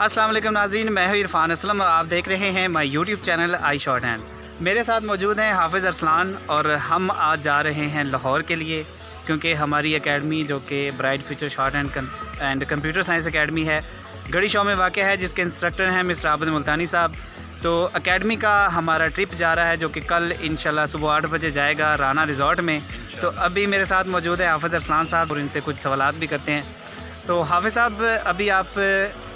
अस्सलाम वालेकुम नाज़रीन, मैं हूं इरफान असलम और आप देख रहे हैं my YouTube channel I short hand. मेरे साथ मौजूद हैं हाफिज़ अरसलान और हम आज जा रहे हैं लाहौर के लिए, क्योंकि हमारी एकेडमी जो कि bright future short and computer science academy है, गढ़ी शो में वाक़ है, जिसके इंस्ट्रक्टर हैं मिस्टर आबिद मुल्तानी साहब। तो एकेडमी का हमारा ट्रिप जा रहा है जो कि कल इंशाल्लाह सुबह 8 बजे जाएगा राना रिज़ॉर्ट में। तो अभी मेरे साथ मौजूद है हाफिज़ अरसलान साहब और इनसे कुछ सवालात भी करते हैं। तो हाफिज़ साहब, अभी आप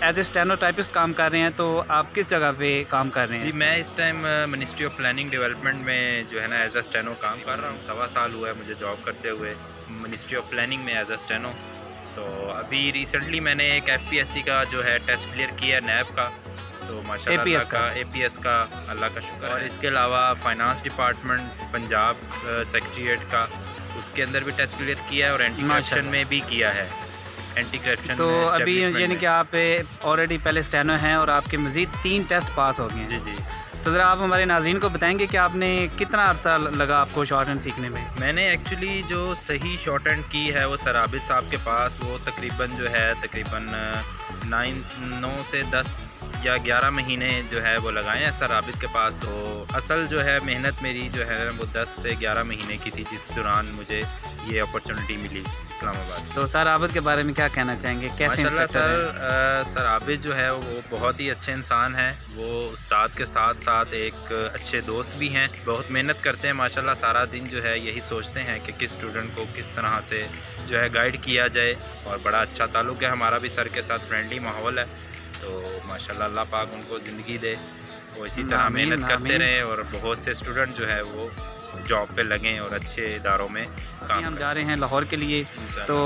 एज ए स्टेनोटाइपिस्ट काम कर रहे हैं, तो आप किस जगह पे काम कर रहे हैं? जी, मैं इस time ministry of planning development में जो है ना एज अ स्टेनो काम कर रहा हूँ। 1.25 साल हुआ है मुझे जॉब करते हुए मिनिस्ट्री ऑफ प्लानिंग में एज अ स्टेनो। तो अभी रिसेंटली मैंने एक FPSC का जो है टेस्ट क्लियर किया है नैब का, तो माशाल्लाह APS का अल्लाह का शुक्र है। और इसके अलावा फाइनेंस डिपार्टमेंट पंजाब सेक्रेटरीट का, उसके अंदर भी टेस्ट क्लियर किया है और एंटी करप्शन में भी किया है। एंटी करप्शन तो अभी यानी कि आप ऑलरेडी पहले स्टेनो हैं और आपके मज़ीद 3 टेस्ट पास हो गए हैं। जी जी। तो ज़रा आप हमारे नाज़रीन को बताएंगे कि आपने कितना अर्सा लगा आपको शॉर्ट हैंड सीखने में? मैंने एक्चुअली जो सही शॉर्ट हैंड की है वो सर आबिद साहब के पास, वो तकरीबन जो है 9 से 10 या 11 महीने जो है वो लगाए हैं सर आबिद के पास। तो असल जो है मेहनत मेरी जो है वो 10 से 11 महीने की थी, जिस दौरान मुझे ये अपॉर्चुनिटी मिली इस्लामाबाद। तो सर आबिद के बारे में क्या कहना चाहेंगे? कैसे माशाल्लाह सर आबिद जो है वो बहुत ही अच्छे इंसान हैं। वो उस्ताद के साथ साथ एक अच्छे दोस्त भी हैं, बहुत मेहनत करते हैं माशाल्लाह। सारा दिन जो है यही सोचते हैं कि किस स्टूडेंट को किस तरह से जो है गाइड किया जाए, और बड़ा अच्छा ताल्लुक़ है हमारा भी सर के साथ, फ्रेंडली माहौल है। तो माशाल्लाह अल्लाह पाक उनको ज़िंदगी दे, वो इसी तरह मेहनत करते रहें और बहुत से स्टूडेंट जो है वो जॉब पे लगें और अच्छे इदारों में काम। हम जा रहे हैं लाहौर के लिए, तो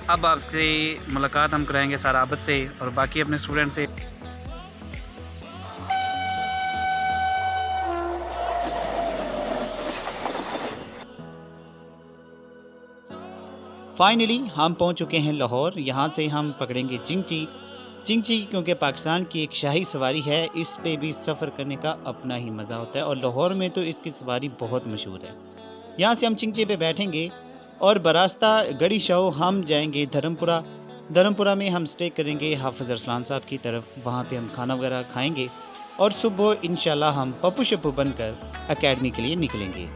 अब आपसे मुलाकात हम कराएंगे सर आबिद से और बाकी अपने स्टूडेंट से। फाइनली हम पहुंच चुके हैं लाहौर। यहाँ से हम पकड़ेंगे चिंगची, क्योंकि पाकिस्तान की एक शाही सवारी है, इस पे भी सफ़र करने का अपना ही मज़ा होता है और लाहौर में तो इसकी सवारी बहुत मशहूर है। यहाँ से हम चिंगची पे बैठेंगे और बरास्ता गढ़ी शो हम जाएंगे धर्मपुरा में हम स्टे करेंगे हाफिज़ अरसलान साहब की तरफ। वहाँ पे हम खाना वगैरह खाएंगे और सुबह इंशाल्लाह हम पप्पू शप्पू बनकर एकेडमी के लिए निकलेंगे।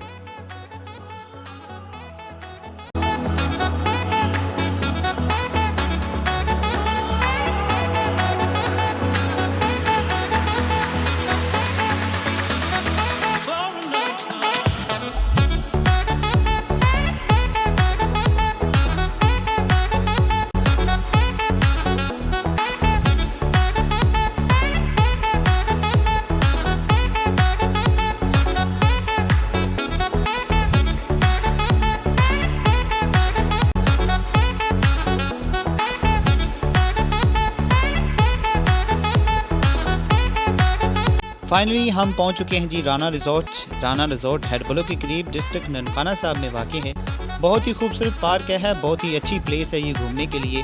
फाइनली हम पहुंच चुके हैं जी राना रिज़ॉर्ट हेडबलो के करीब, डिस्ट्रिक्ट ननकाना साहब में वाक़ है। बहुत ही खूबसूरत पार्क है, बहुत ही अच्छी प्लेस है ये घूमने के लिए,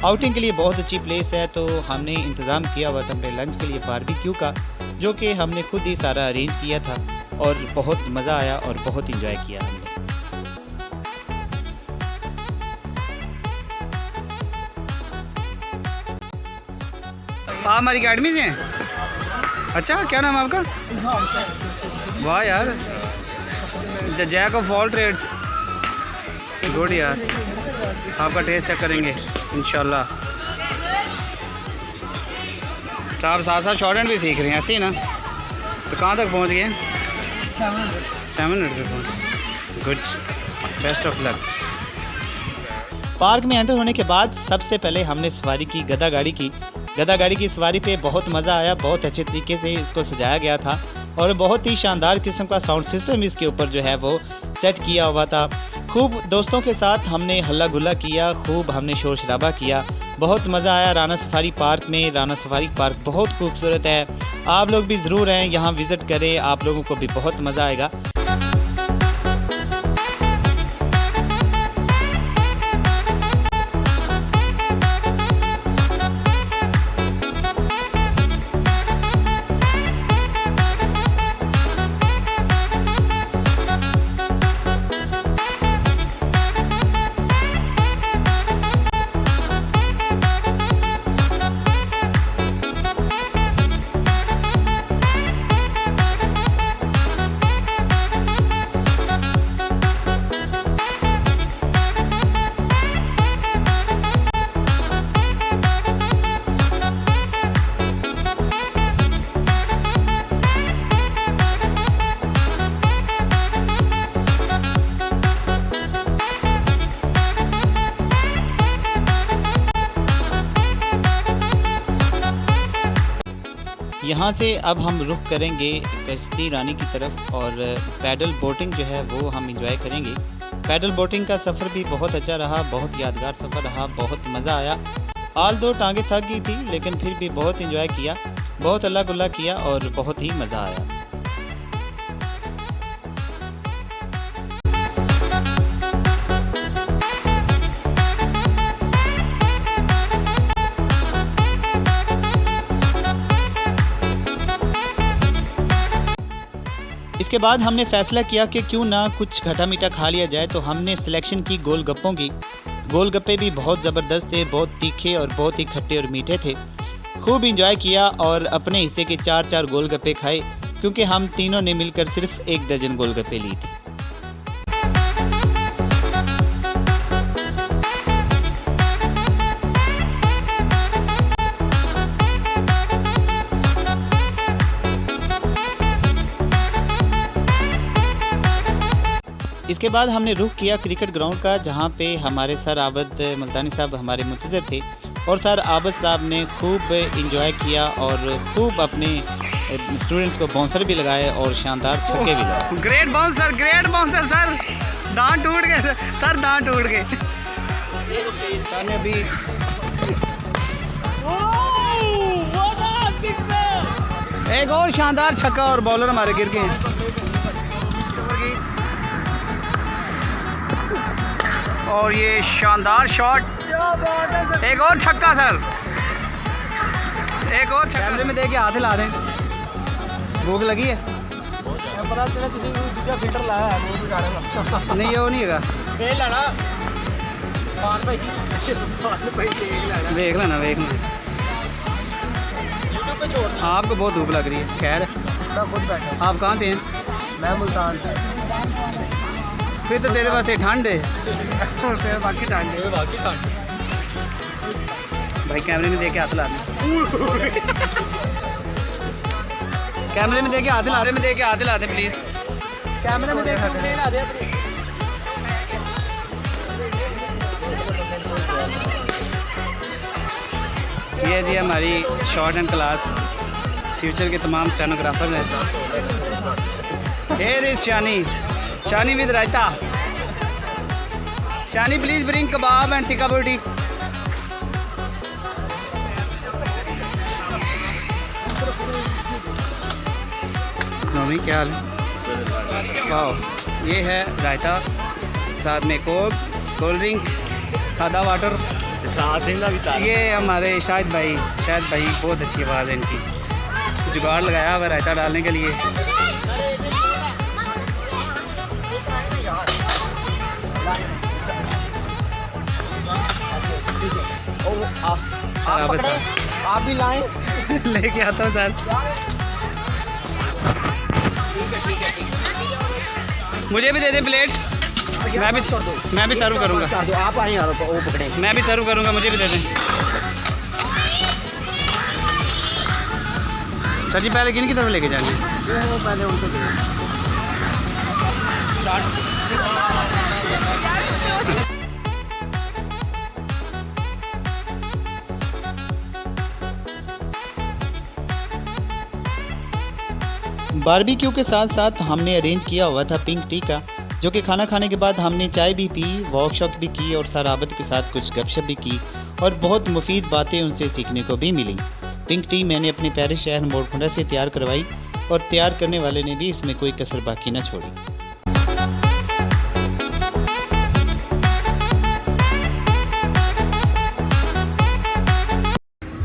आउटिंग के लिए बहुत अच्छी प्लेस है। तो हमने इंतज़ाम किया हुआ था अपने लंच के लिए बारबेक्यू का, जो कि हमने खुद ही सारा अरेंज किया था और बहुत मज़ा आया और बहुत इंजॉय किया हमने। आप हमारी अकेडमी से हैं? अच्छा, क्या नाम है आपका? वाह यार, the jack of all trades, good यार। आपका टेस्ट चेक करेंगे इंशाल्लाह। तो आप साथ साथ शॉर्ट हैंड भी सीख रहे हैं ऐसे ही ना? तो कहाँ तक पहुँच गए? 700 पे पहुँच। Good, best of luck. Park में एंटर होने के बाद सबसे पहले हमने सवारी की गधा गाड़ी की सवारी पे बहुत मज़ा आया। बहुत अच्छे तरीके से इसको सजाया गया था और बहुत ही शानदार किस्म का साउंड सिस्टम इसके ऊपर जो है वो सेट किया हुआ था। खूब दोस्तों के साथ हमने हल्ला गुल्ला किया, खूब हमने शोर शराबा किया, बहुत मज़ा आया राना सफारी पार्क में। राना सफारी पार्क बहुत खूबसूरत है, आप लोग भी ज़रूर हैं यहाँ विज़िट करें, आप लोगों को भी बहुत मज़ा आएगा। यहाँ से अब हम रुख करेंगे कश्ती रानी की तरफ और पैडल बोटिंग जो है वो हम इंजॉय करेंगे। पैडल बोटिंग का सफ़र भी बहुत अच्छा रहा, बहुत यादगार सफ़र रहा, बहुत मज़ा आया। आल दो टांगें थक गई थी लेकिन फिर भी बहुत इंजॉय किया, बहुत अल्लाह गुल्ला किया और बहुत ही मज़ा आया। इसके बाद हमने फ़ैसला किया कि क्यों ना कुछ खट्टा मीठा खा लिया जाए, तो हमने सिलेक्शन की गोलगप्पों की। गोलगप्पे भी बहुत ज़बरदस्त थे, बहुत तीखे और बहुत ही खट्टे और मीठे थे। खूब इंजॉय किया और अपने हिस्से के 4-4 गोलगप्पे खाए क्योंकि हम तीनों ने मिलकर सिर्फ 1 दर्जन गोलगप्पे ली थी। इसके बाद हमने रुख किया क्रिकेट ग्राउंड का, जहाँ पे हमारे सर आबद मुल्तानी साहब हमारे मुंतज़िर थे और सर आबद साहब ने खूब इंजॉय किया और खूब अपने स्टूडेंट्स को बाउंसर भी लगाए और शानदार छक्के भी लगाए। ग्रेट बाउंसर सर, दांत टूट गए सर, दांत टूट गए। सर ने अभी एक और शानदार छक्का और बॉलर हमारे गिर गए हैं। और ये शानदार शॉट, एक और छक्का सर, एक और छक्का। कैमरे में देख के हाथ हिला दें। भूख लगी है? पता चला किसी दूसरा फिल्टर लाया है वो भी गाने नहीं, वो नहीं है देख लेना देख लेना देख लेना। आपको बहुत धूप लग रही है। खैर आप कहाँ से हैं? मैं मुल्तान। फिर तो तेरे वास्ते ठंड है। फिर बाकी ठंड है, बाकी ठंड। भाई कैमरे में देख के हाथ ला दे। कैमरे में देख के हाथ ला रहे, में देख के हाथ ला दे प्लीज। कैमरे में देख के ला दे। ये जी हमारी शॉर्ट एंड क्लास फ्यूचर के तमाम स्टेनोग्राफर हैं। Here is Shani with raita. Shani, please bring kebab and tikka boti. Nomi क्या हाल है? वाह, ये है रायता, साथ में कोक, कोल्ड ड्रिंक, सादा वाटर, साथ ही ये हमारे शाहिद भाई बहुत अच्छी आवाज़ है इनकी। जुगाड़ लगाया हुआ रायता डालने के लिए। आप भी लाएं। लेके आता हूँ सर। मुझे भी दे दें प्लेट। मैं भी सर्व करूँगा। आप आए वो पकड़े, मैं भी सर्व करूँगा, मुझे भी दे दें। सर जी पहले किन की तरफ लेके जाएंगे? पहले उनको बारबेक्यू के साथ साथ हमने अरेंज किया हुआ था पिंक टी का, जो कि खाना खाने के बाद हमने चाय भी पी, वर्कशॉप भी की और सर आबद के साथ कुछ गपशप भी की और बहुत मुफीद बातें उनसे सीखने को भी मिली। पिंक टी मैंने अपने प्यारे शहर मोरखुंडा से तैयार करवाई और तैयार करने वाले ने भी इसमें कोई कसर बाकी न छोड़ी।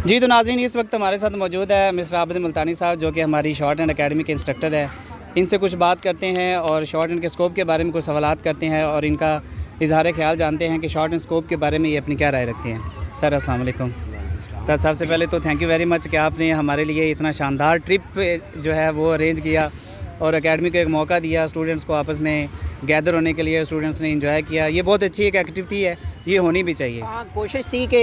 जी तो नाज़रीन, इस वक्त हमारे साथ मौजूद है मिस्टर आबिद मुल्तानी साहब, जो कि हमारी शॉर्ट एंड अकेडमी के इंस्ट्रक्टर है। इनसे कुछ बात करते हैं और शॉर्ट एंड के स्कोप के बारे में कुछ सवालात करते हैं और इनका इजहार ख्याल जानते हैं कि शॉर्ट एंड स्कोप के बारे में ये अपनी क्या राय रखते हैं। सर अस्सलाम वालेकुम। सर सबसे पहले तो थैंक यू वेरी मच कि आपने हमारे लिए इतना शानदार ट्रिप जो है वो अरेंज किया और एकेडमी को एक मौका दिया स्टूडेंट्स को आपस में गैदर होने के लिए। स्टूडेंट्स ने एंजॉय किया, ये बहुत अच्छी एक एक्टिविटी है, ये होनी भी चाहिए। हाँ, कोशिश थी कि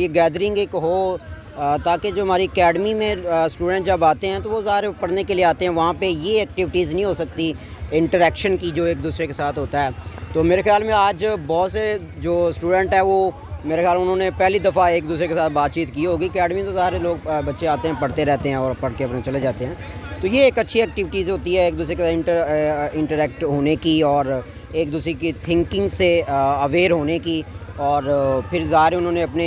ये गैदरिंग एक हो ताकि जो हमारी एकेडमी में स्टूडेंट जब आते हैं तो वो ज़ाहिर पढ़ने के लिए आते हैं, वहाँ पे ये एक्टिविटीज़ नहीं हो सकती इंटरेक्शन की जो एक दूसरे के साथ होता है। तो मेरे ख्याल में आज बहुत से जो स्टूडेंट है वो मेरे ख्याल उन्होंने पहली दफ़ा एक दूसरे के साथ बातचीत की होगी। एकेडमी तो सारे लोग बच्चे आते हैं, पढ़ते रहते हैं और पढ़ के अपने चले जाते हैं। तो ये एक अच्छी एक्टिविटीज़ होती है एक दूसरे के साथ इंटरेक्ट होने की और एक दूसरे की थिंकिंग से अवेयर होने की। और फिर ज़ाहिर उन्होंने अपने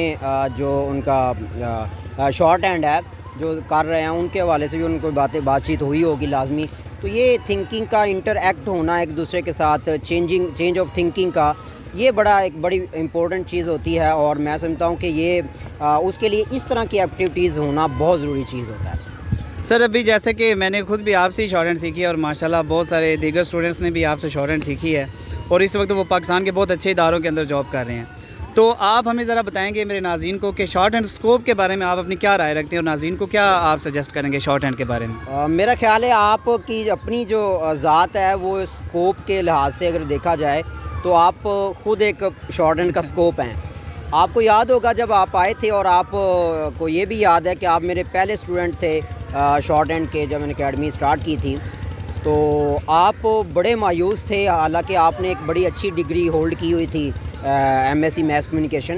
जो उनका शॉर्ट हैंड है जो कर रहे हैं उनके हवाले से भी उनको बातचीत हुई होगी लाजमी। तो ये थिंकिंग का इंटरएक्ट होना एक दूसरे के साथ, चेंज ऑफ थिंकिंग का, ये एक बड़ी इम्पोर्टेंट चीज़ होती है। और मैं समझता हूँ कि ये उसके लिए इस तरह की एक्टिविटीज़ होना बहुत ज़रूरी चीज़ होता है। सर अभी जैसे कि मैंने खुद भी आपसे ही शॉर्ट हैंड सीखी है और माशाल्लाह बहुत सारे दीगर स्टूडेंट्स ने भी आपसे शॉर्ट हैंड सीखी है और इस वक्त वो पाकिस्तान के बहुत अच्छे इदारों के अंदर जॉब कर रहे हैं। तो आप हमें ज़रा बताएंगे मेरे नाज़रीन को कि शॉर्ट हैंड स्कोप के बारे में आप अपनी क्या राय रखते हैं और नाज़रीन को क्या आप सजेस्ट करेंगे शॉर्ट हैंड के बारे में? मेरा ख्याल है आपकी अपनी जो ज़ात है वो स्कोप के लिहाज से अगर देखा जाए तो आप ख़ुद एक शॉर्ट हैंड का स्कोप हैं। आपको याद होगा जब आप आए थे और आप को ये भी याद है कि आप मेरे पहले स्टूडेंट थे शॉर्ट हैंड के जब मैंने एकेडमी स्टार्ट की थी। तो आप बड़े मायूस थे, हालांकि आपने एक बड़ी अच्छी डिग्री होल्ड की हुई थी MSc मैस कम्युनिकेशन।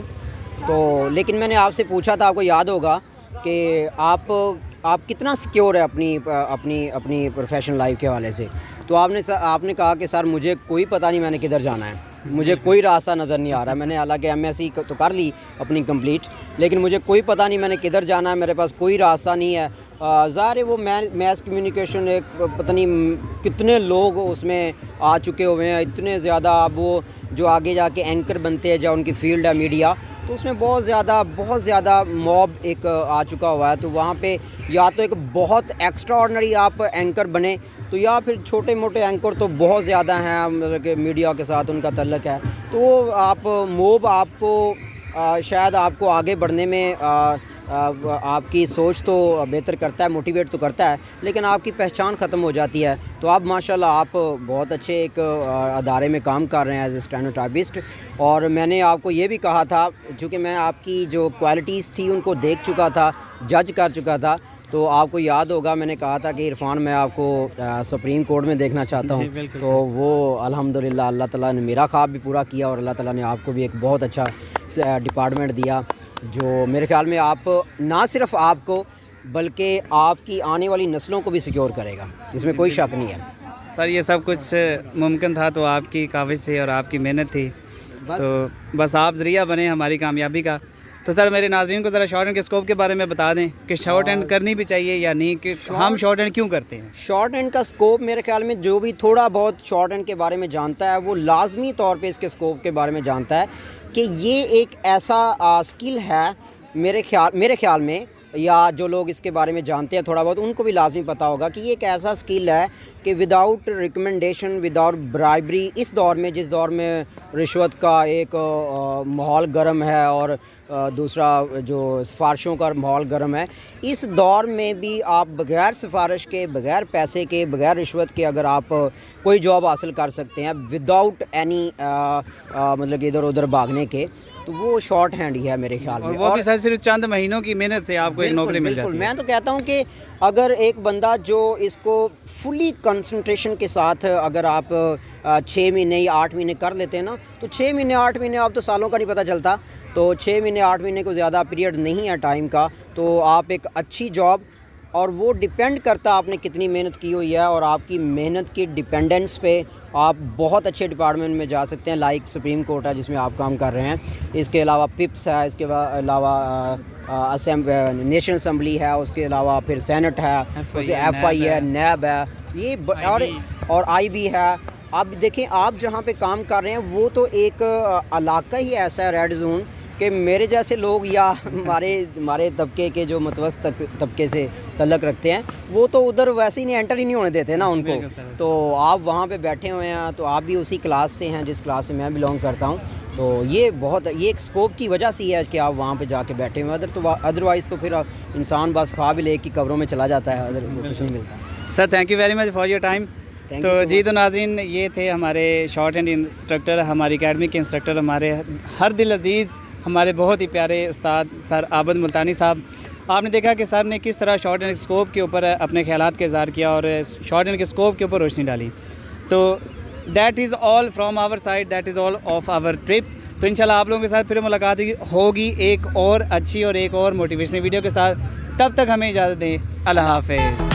तो लेकिन मैंने आपसे पूछा था, आपको याद होगा कि आप कितना सिक्योर है अपनी प्रोफेशनल लाइफ के हवाले से। तो आपने कहा कि सर मुझे कोई पता नहीं मैंने किधर जाना है, मुझे कोई रास्ता नज़र नहीं आ रहा। मैंने हालांकि MSc तो कर ली अपनी कंप्लीट, लेकिन मुझे कोई पता नहीं मैंने किधर जाना है, मेरे पास कोई रास्ता नहीं है। ज़ाहिर है वो मैस कम्युनिकेशन एक पता नहीं कितने लोग उसमें आ चुके हुए हैं, इतने ज़्यादा। अब वो जो आगे जाके एंकर बनते हैं, जो उनकी फील्ड है मीडिया, तो उसमें बहुत ज़्यादा मॉब एक आ चुका हुआ है। तो वहाँ पे या तो एक बहुत एक्स्ट्रा ऑर्डनरी आप एंकर बने, तो या फिर छोटे मोटे एंकर तो बहुत ज़्यादा हैं, मतलब कि मीडिया के साथ उनका तल्लक है। तो आप मॉब आपको शायद आपको आगे बढ़ने में आपकी सोच तो बेहतर करता है, मोटिवेट तो करता है, लेकिन आपकी पहचान ख़त्म हो जाती है। तो आप माशाल्लाह आप बहुत अच्छे एक अदारे में काम कर रहे हैं एज ए स्टेनोटाइपिस्ट। और मैंने आपको ये भी कहा था, चूँकि मैं आपकी जो क्वालिटीज़ थी उनको देख चुका था, जज कर चुका था। तो आपको याद होगा मैंने कहा था कि इरफान मैं आपको सुप्रीम कोर्ट में देखना चाहता हूँ। तो वो अल्हम्दुलिल्लाह अल्लाह ताला ने मेरा ख्वाब भी पूरा किया और अल्लाह ताला ने आपको भी एक बहुत अच्छा डिपार्टमेंट दिया, जो मेरे ख्याल में आप ना सिर्फ आपको बल्कि आपकी आने वाली नस्लों को भी सिक्योर करेगा, इसमें कोई शक नहीं है। सर ये सब कुछ मुमकिन था तो आपकी काविश से और आपकी मेहनत थी, तो बस आप ज़रिया बने हमारी कामयाबी का। तो सर मेरे नाज़रीन को ज़रा शॉर्ट हैंड के स्कोप के बारे में बता दें कि शॉर्ट हैंड करनी भी चाहिए या नहीं, कि हम शॉर्ट हैंड क्यों करते हैं? शॉर्ट हैंड का स्कोप मेरे ख्याल में जो भी थोड़ा बहुत शॉर्ट हैंड के बारे में जानता है वो लाजमी तौर पे इसके स्कोप के बारे में जानता है कि ये एक ऐसा स्किल है मेरे ख्याल में, या जो लोग इसके बारे में जानते हैं थोड़ा बहुत उनको भी लाजमी पता होगा कि ये एक ऐसा स्किल है कि विदाउट रिकमेंडेशन, विदाउट ब्राइबरी, इस दौर में जिस दौर में रिश्वत का एक माहौल गर्म है और दूसरा जो सिफारिशों का माहौल गर्म है, इस दौर में भी आप बग़ैर सिफारिश के, बग़ैर पैसे के, बग़ैर रिश्वत के अगर आप कोई जॉब हासिल कर सकते हैं विदाउट एनी मतलब कि इधर उधर भागने के, तो वो शॉर्ट हैंड ही है मेरे ख्याल में। और वो भी सर सिर्फ चंद महीनों की मेहनत से आपको एक नौकरी मिल जाती है। मैं तो कहता हूँ कि अगर एक बंदा जो इसको फुली कंसंट्रेशन के साथ अगर आप 6 महीने या 8 महीने कर लेते हैं ना, तो 6 महीने 8 महीने आप तो सालों का नहीं पता चलता, तो 6 महीने 8 महीने को ज़्यादा पीरियड नहीं है टाइम का, तो आप एक अच्छी जॉब, और वो डिपेंड करता है आपने कितनी मेहनत की हुई है और आपकी मेहनत की डिपेंडेंस पे आप बहुत अच्छे डिपार्टमेंट में जा सकते हैं, लाइक सुप्रीम कोर्ट है जिसमें आप काम कर रहे हैं, इसके अलावा पिप्स है, इसके अलावा नेशनल असम्बली है, उसके अलावा फिर सेनेट है, FI है, नैब है, ये और IB है। आप देखें आप जहाँ पे काम कर रहे हैं वो तो एक इलाका ही ऐसा है, रेड जोन, कि मेरे जैसे लोग या हमारे तबके के जो मतवसत तबके से तल्लक रखते हैं वो तो उधर वैसे ही नहीं एंटर ही नहीं होने देते ना उनको। तो आप वहाँ पे बैठे हुए हैं, तो आप भी उसी क्लास से हैं जिस क्लास से मैं बिलोंग करता हूँ। तो ये एक स्कोप की वजह से है कि आप वहाँ पे जाके बैठे हुए हैं, अदरवाइज़ तो फिर इंसान बस ख्वाब ही लेके कब्रों में चला जाता है, कुछ नहीं मिलता। Sir thank you very much for your time. तो जी तो नाज़रीन ये थे हमारे शॉर्ट हैंड इंस्ट्रक्टर, हमारी एकेडमी के इंस्ट्रक्टर, हमारे हर दिल अजीज़, हमारे बहुत ही प्यारे उस्ताद सर आबद मुल्तानी साहब। आपने देखा कि सर ने किस तरह शॉर्ट एंड स्कोप के ऊपर अपने ख्यालात का इज़हार किया और शॉर्ट एंड के स्कोप के ऊपर रोशनी डाली। तो that is all from our side, that is all of our trip. तो इंशाल्लाह आप लोगों के साथ फिर मुलाकात होगी एक और अच्छी और एक और मोटिवेशनल वीडियो के साथ। तब तक हमें इजाज़त दें। अल्लाह हाफ़िज़।